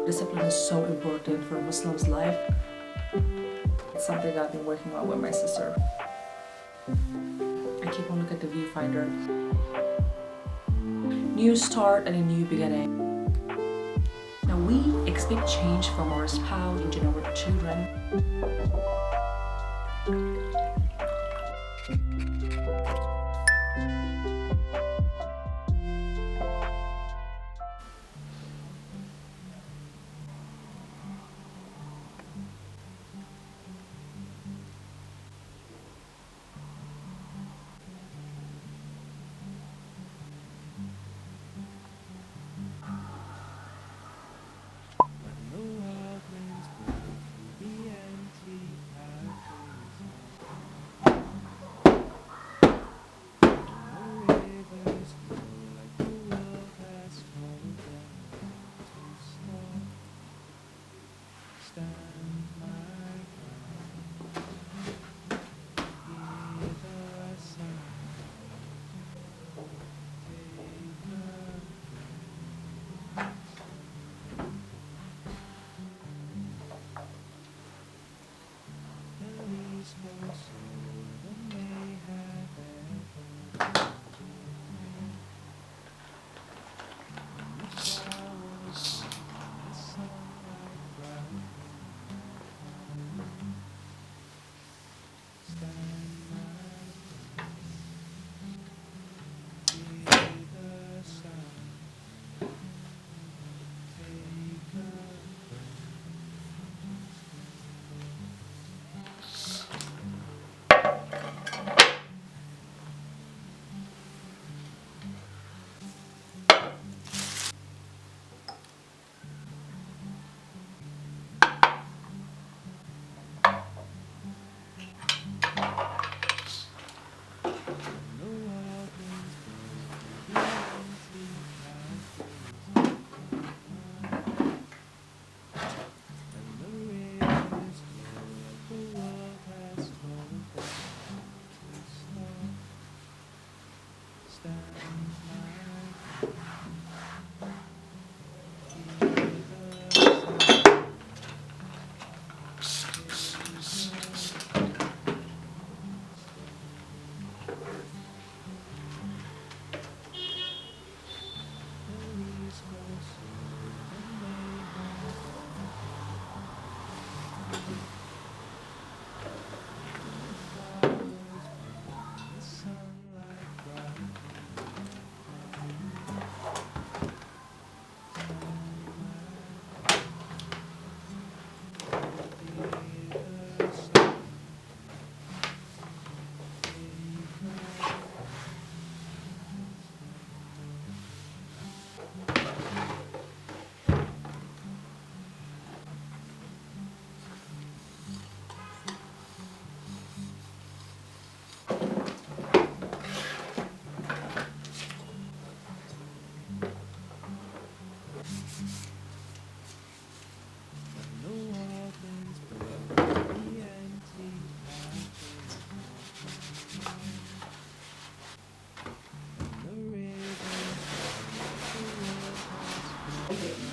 Discipline is so important for a Muslim's life. It's something I've been working on with my sister. I keep on looking at the viewfinder. New start and a new beginning. Now we expect change from our spouse and our children.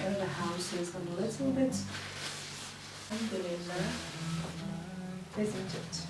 And the house is a little bit Alhamdulillah, isn't it?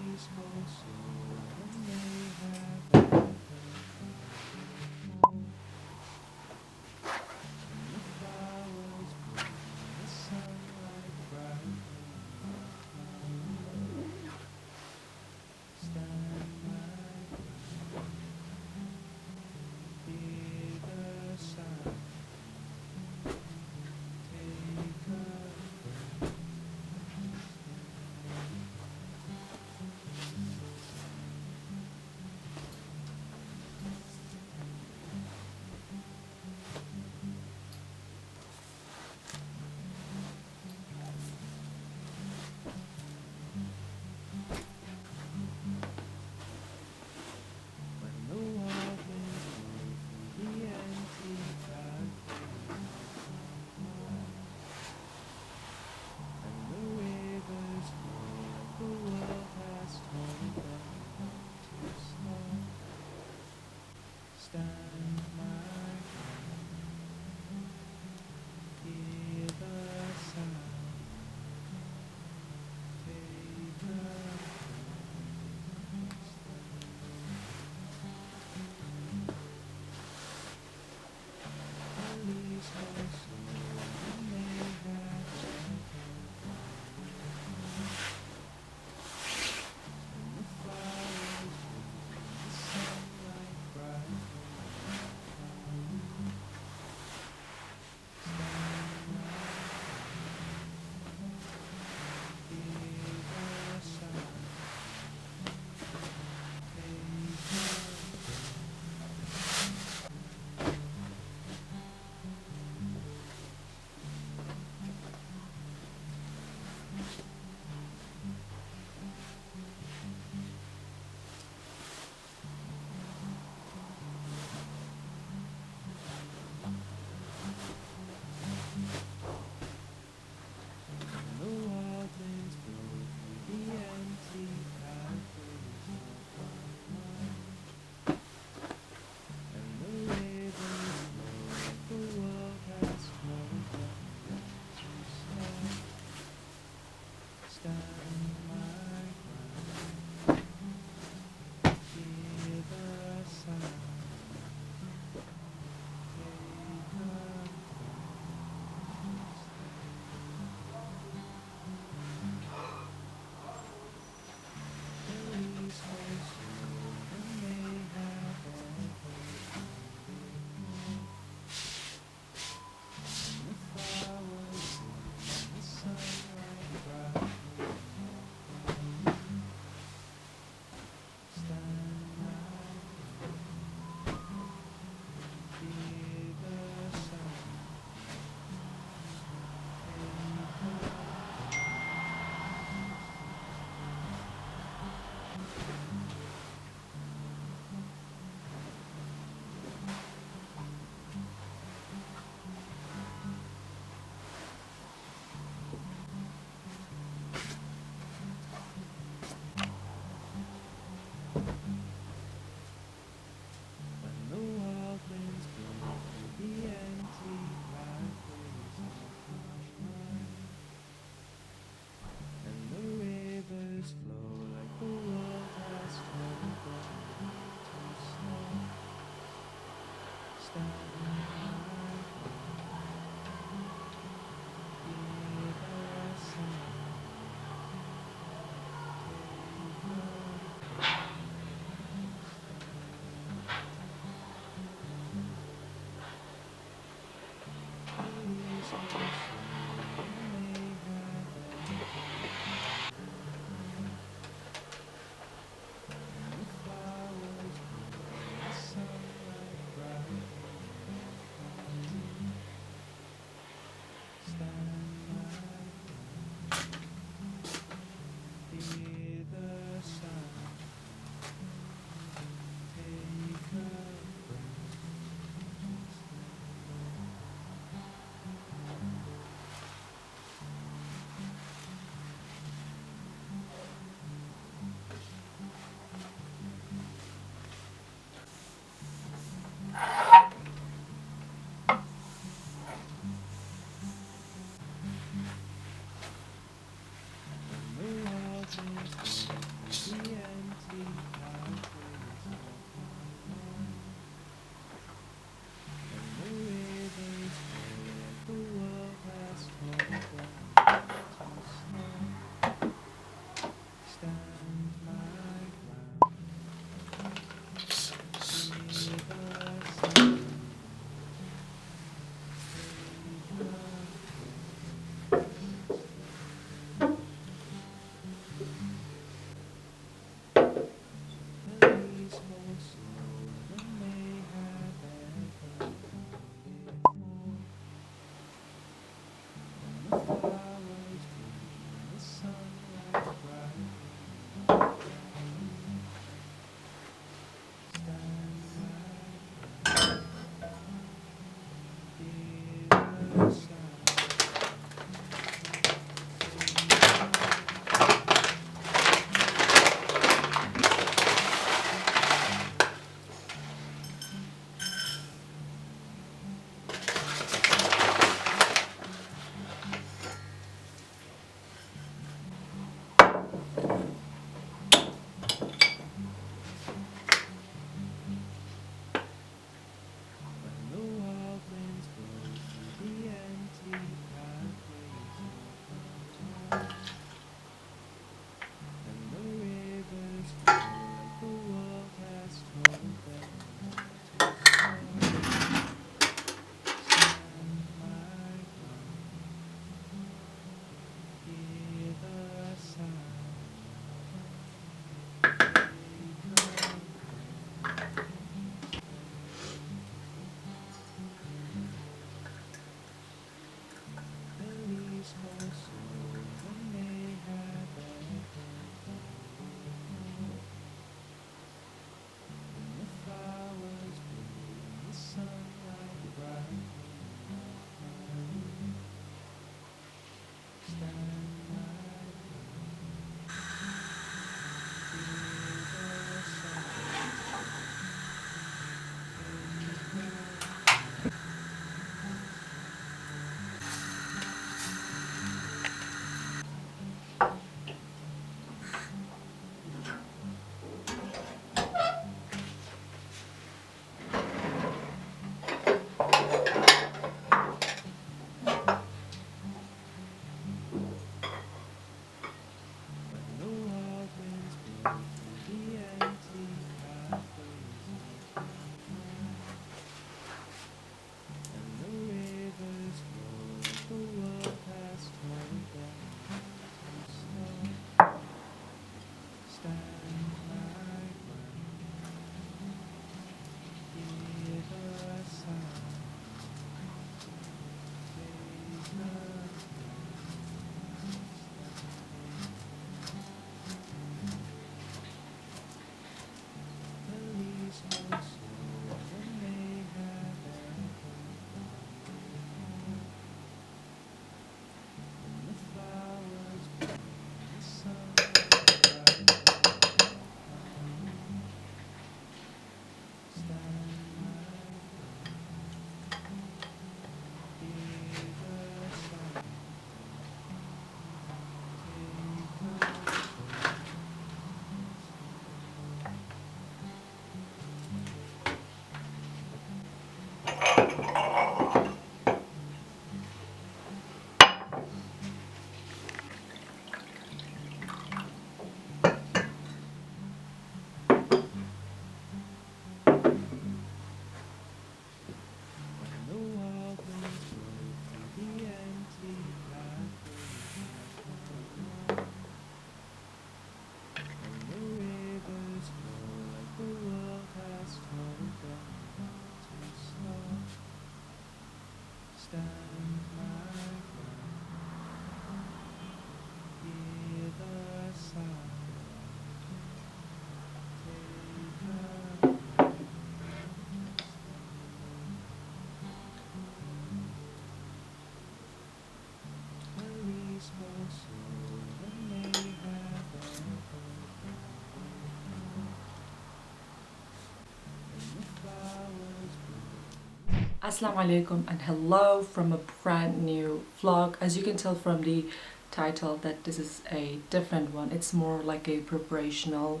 Assalamu alaikum and hello from a brand new vlog. As you can tell from the title that this is a different one. It's more like a preparational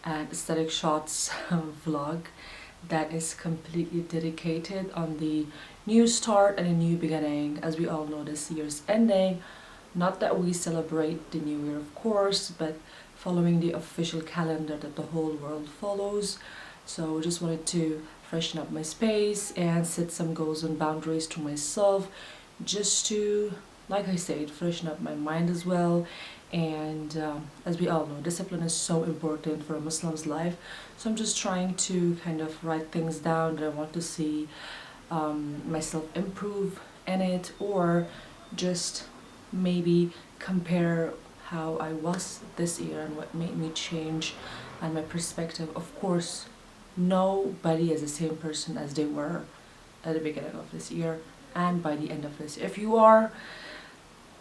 and aesthetic shots vlog that is completely dedicated on the new start and a new beginning. As we all know, this year's ending. Not that we celebrate the new year, of course, but following the official calendar that the whole world follows. So just wanted to freshen up my space and set some goals and boundaries to myself, just to, like I said, freshen up my mind as well. And as we all know, discipline is so important for a Muslim's life. So I'm just trying to kind of write things down that I want to see myself improve in it, or just maybe compare how I was this year and what made me change and my perspective. Of course, nobody is the same person as they were at the beginning of this year and by the end of this year. If you are,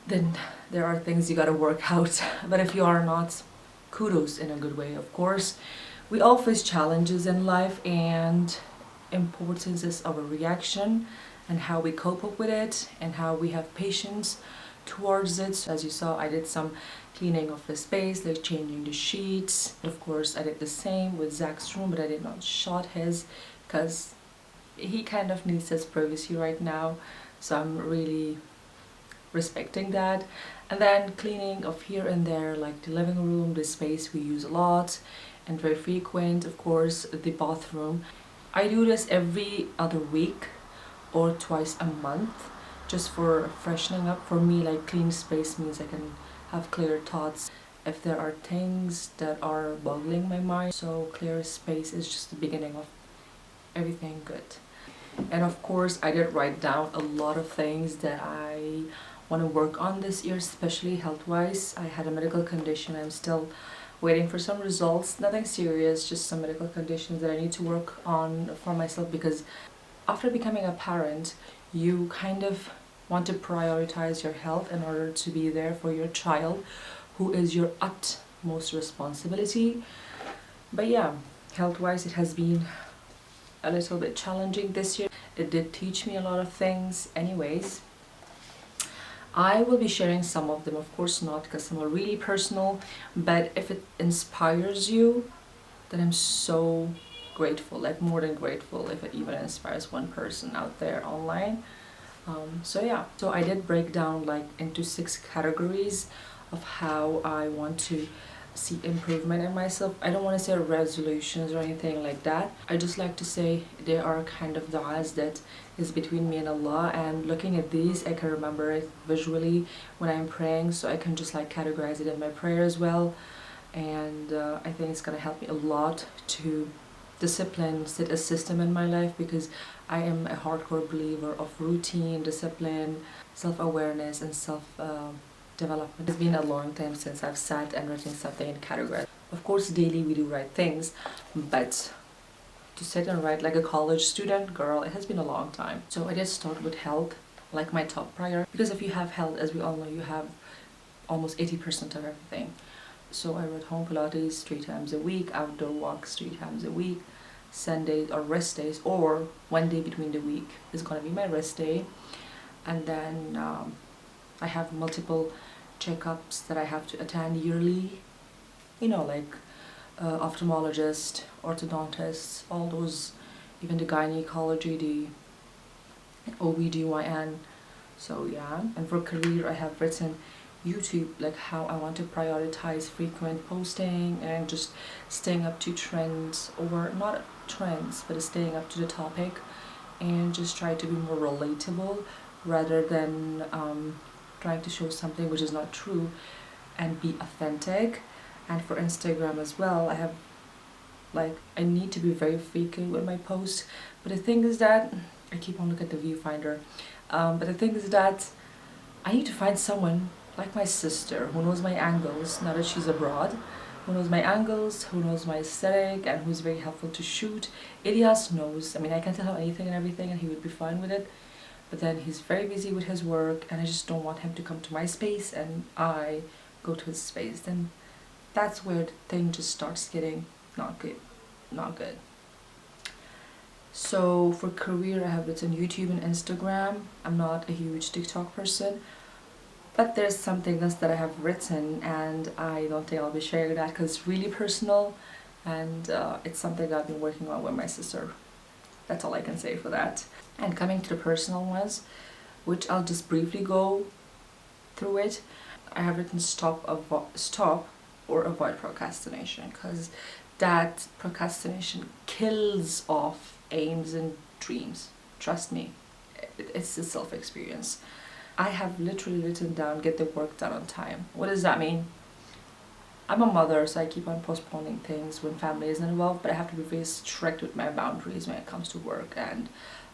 then there are things you gotta work out. But if you are not, kudos in a good way, of course. We all face challenges in life, and importance is our reaction and how we cope up with it and how we have patience towards it. So as you saw, I did some cleaning of the space, like changing the sheets. Of course, I did the same with Zach's room, but I did not shot his because he kind of needs his privacy right now. So I'm really respecting that. And then cleaning of here and there, like the living room, the space we use a lot and very frequent, of course, the bathroom. I do this every other week or twice a month, just for freshening up. For me, like, clean space means I can have clear thoughts if there are things that are boggling my mind. So clear space is just the beginning of everything good. And of course, I did write down a lot of things that I want to work on this year, especially health-wise. I had a medical condition. I'm still waiting for some results. Nothing serious, just some medical conditions that I need to work on for myself, because after becoming a parent, you kind of want to prioritize your health in order to be there for your child, who is your utmost responsibility. But yeah, health-wise, it has been a little bit challenging this year. It did teach me a lot of things anyways. I will be sharing some of them, of course not because some are really personal, but if it inspires you, then I'm so grateful, like more than grateful, if it even inspires one person out there online. So yeah, so I did break down like into 6 categories of how I want to see improvement in myself. I don't want to say resolutions or anything like that. I just like to say they are kind of du'as that is between me and Allah, and looking at these, I can remember it visually when I'm praying, so I can just like categorize it in my prayer as well. And I think it's gonna help me a lot to discipline, set a system in my life, because I am a hardcore believer of routine, discipline, self-awareness, and self-development. It's been a long time since I've sat and written something in categories. Of course, daily we do write things, but to sit and write like a college student, girl, it has been a long time. So I did start with health, like my top priority, because if you have health, as we all know, you have almost 80% of everything. So I wrote home Pilates 3 times a week, outdoor walks 3 times a week, Sundays or rest days, or one day between the week is going to be my rest day. And then I have multiple checkups that I have to attend yearly, you know, like ophthalmologist, orthodontists, all those, even the gynecology, the OBGYN. So yeah, and for career, I have written YouTube, like how I want to prioritize frequent posting and just staying up to trends, or not trends, but staying up to the topic, and just try to be more relatable rather than trying to show something which is not true, and be authentic. And for Instagram as well, I have like, I need to be very frequent with my posts, but the thing is that I keep on looking at the viewfinder. But the thing is that I need to find someone like my sister who knows my angles now that she's abroad, who knows my angles, who knows my aesthetic, and who's very helpful to shoot. Elias knows, I mean, I can tell him anything and everything and he would be fine with it, but then he's very busy with his work and I just don't want him to come to my space and I go to his space. Then that's where the thing just starts getting not good, not good. So for career, I have written YouTube and Instagram. I'm not a huge TikTok person, but there's something else that I have written and I don't think I'll be sharing that because it's really personal and it's something that I've been working on with my sister. That's all I can say for that. And coming to the personal ones, which I'll just briefly go through it. I have written stop or avoid procrastination, because that procrastination kills off aims and dreams. Trust me, it's a self-experience. I have literally written down get the work done on time. What does that mean? I'm a mother, so I keep on postponing things when family isn't involved, but I have to be very strict with my boundaries when it comes to work and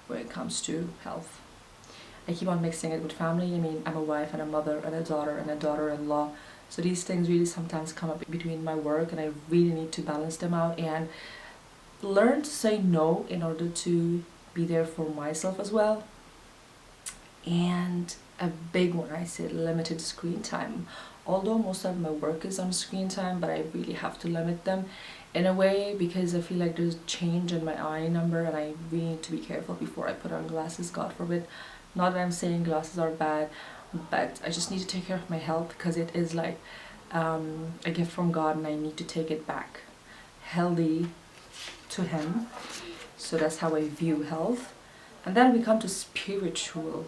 when it comes to health. I keep on mixing it with family. I mean, I'm a wife and a mother and a daughter-in-law. So these things really sometimes come up between my work and I really need to balance them out and learn to say no in order to be there for myself as well. And a big one, I said limited screen time. Although most of my work is on screen time, but I really have to limit them in a way because I feel like there's change in my eye number and I really need to be careful before I put on glasses, God forbid. Not that I'm saying glasses are bad, but I just need to take care of my health because it is like a gift from God and I need to take it back healthy to Him. So that's how I view health. And then we come to spiritual.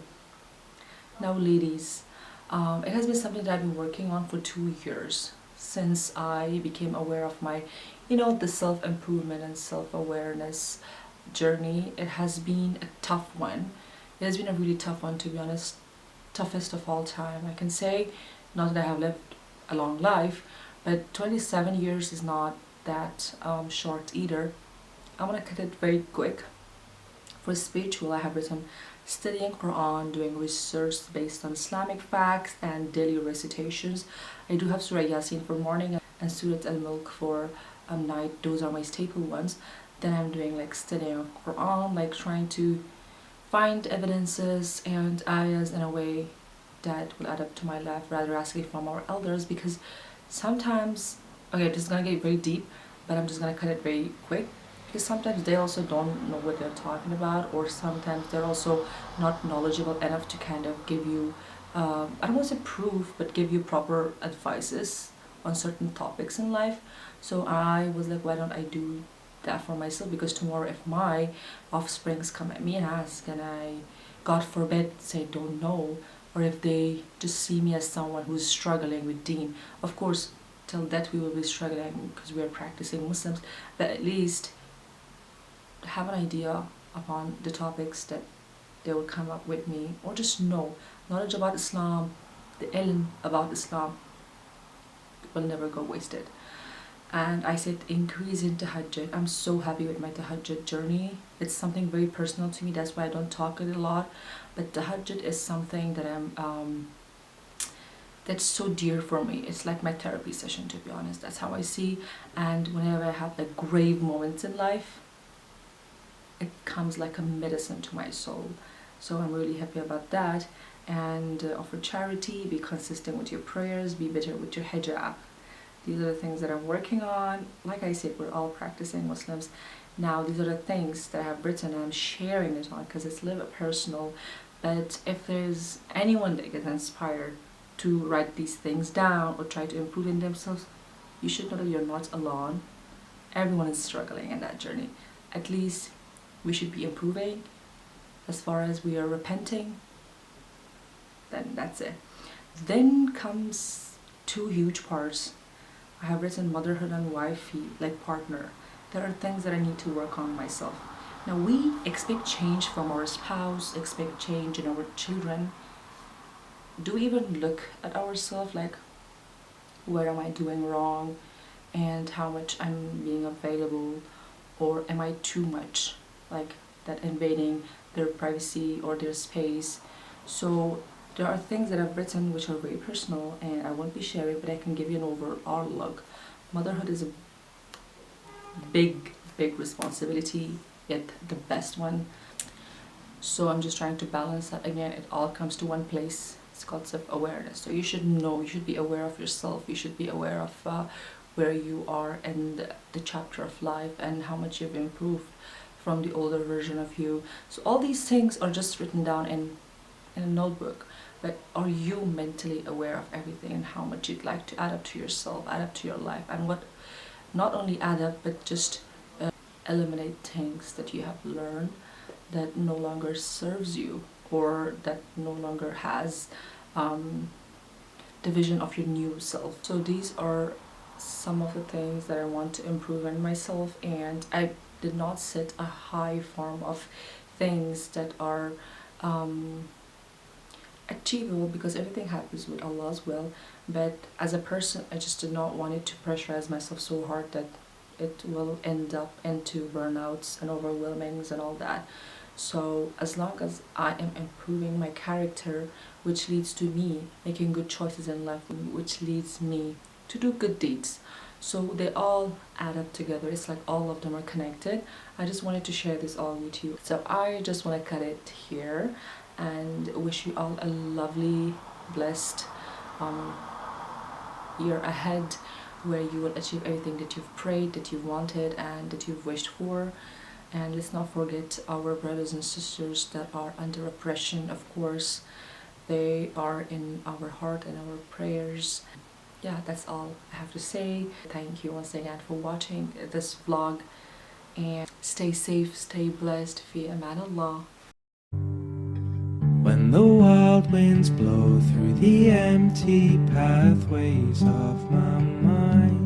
Now ladies, it has been something that I've been working on for 2 years since I became aware of my, the self-improvement and self-awareness journey. It has been a tough one. It has been a really tough one, to be honest, toughest of all time. I can say, not that I have lived a long life, but 27 years is not that short either. I'm gonna cut it very quick. For spiritual, I have written studying Quran, doing research based on Islamic facts and daily recitations. I do have Surah Yasin for morning and Surah Al-Mulk for night. Those are my staple ones. Then I'm doing like studying of Quran, like trying to find evidences and ayahs in a way that will add up to my life, rather asking from our elders, because sometimes, okay, this is gonna get very deep, but I'm just gonna cut it very quick. Because sometimes they also don't know what they're talking about, or sometimes they're also not knowledgeable enough to kind of give you, I don't want to say proof, but give you proper advices on certain topics in life. So I was like, why don't I do that for myself? Because tomorrow if my offsprings come at me and ask, and I, God forbid, say don't know, or if they just see me as someone who's struggling with deen, of course, till that we will be struggling because we are practicing Muslims, but at least have an idea upon the topics that they will come up with me, or just know knowledge about Islam, the ilm about Islam will never go wasted. And I said increase in tahajjud. I'm so happy with my tahajjud journey. It's something very personal to me, that's why I don't talk it a lot, but tahajjud is something that I'm that's so dear for me. It's like my therapy session, to be honest. That's how I see. And whenever I have like grave moments in life, it comes like a medicine to my soul. So I'm really happy about that. And offer charity, be consistent with your prayers, be better with your hijab. These are the things that I'm working on. Like I said, we're all practicing Muslims. Now these are the things that I have written and I'm sharing it on because it's a little bit personal. But if there's anyone that gets inspired to write these things down or try to improve in themselves, you should know that you're not alone. Everyone is struggling in that journey. At least we should be improving. As far as we are repenting, then that's it. Then comes 2 huge parts. I have written motherhood and wifey, like partner. There are things that I need to work on myself. Now we expect change from our spouse, expect change in our children. Do we even look at ourselves like, where am I doing wrong and how much I'm being available, or am I too much, like that invading their privacy or their space, So there are things that I've written which are very personal and I won't be sharing, but I can give you an overall look. Motherhood is a big responsibility, yet the best one. So I'm just trying to balance that. Again, it all comes to one place. It's called self-awareness. So you should know, you should be aware of yourself. You should be aware of where you are in the chapter of life and how much you've improved from the older version of you. So all these things are just written down in a notebook. But are you mentally aware of everything and how much you'd like to add up to yourself, add up to your life, and what not only add up but just eliminate things that you have learned that no longer serves you or that no longer has the vision of your new self. So these are some of the things that I want to improve in myself, and I did not set a high form of things that are achievable, because everything happens with Allah's will. But as a person, I just did not want it to pressurize myself so hard that it will end up into burnouts and overwhelmings and all that. So as long as I am improving my character, which leads to me making good choices in life, which leads me to do good deeds, so they all add up together. It's like all of them are connected. I just wanted to share this all with you. So I just want to cut it here and wish you all a lovely, blessed year ahead, where you will achieve everything that you've prayed, that you've wanted, and that you've wished for. And let's not forget our brothers and sisters that are under oppression. Of course, they are in our heart and our prayers. Yeah, that's all I have to say. Thank you once again for watching this vlog, and stay safe, stay blessed. Fi aman Allah. When the wild winds blow through the empty pathways of my mind,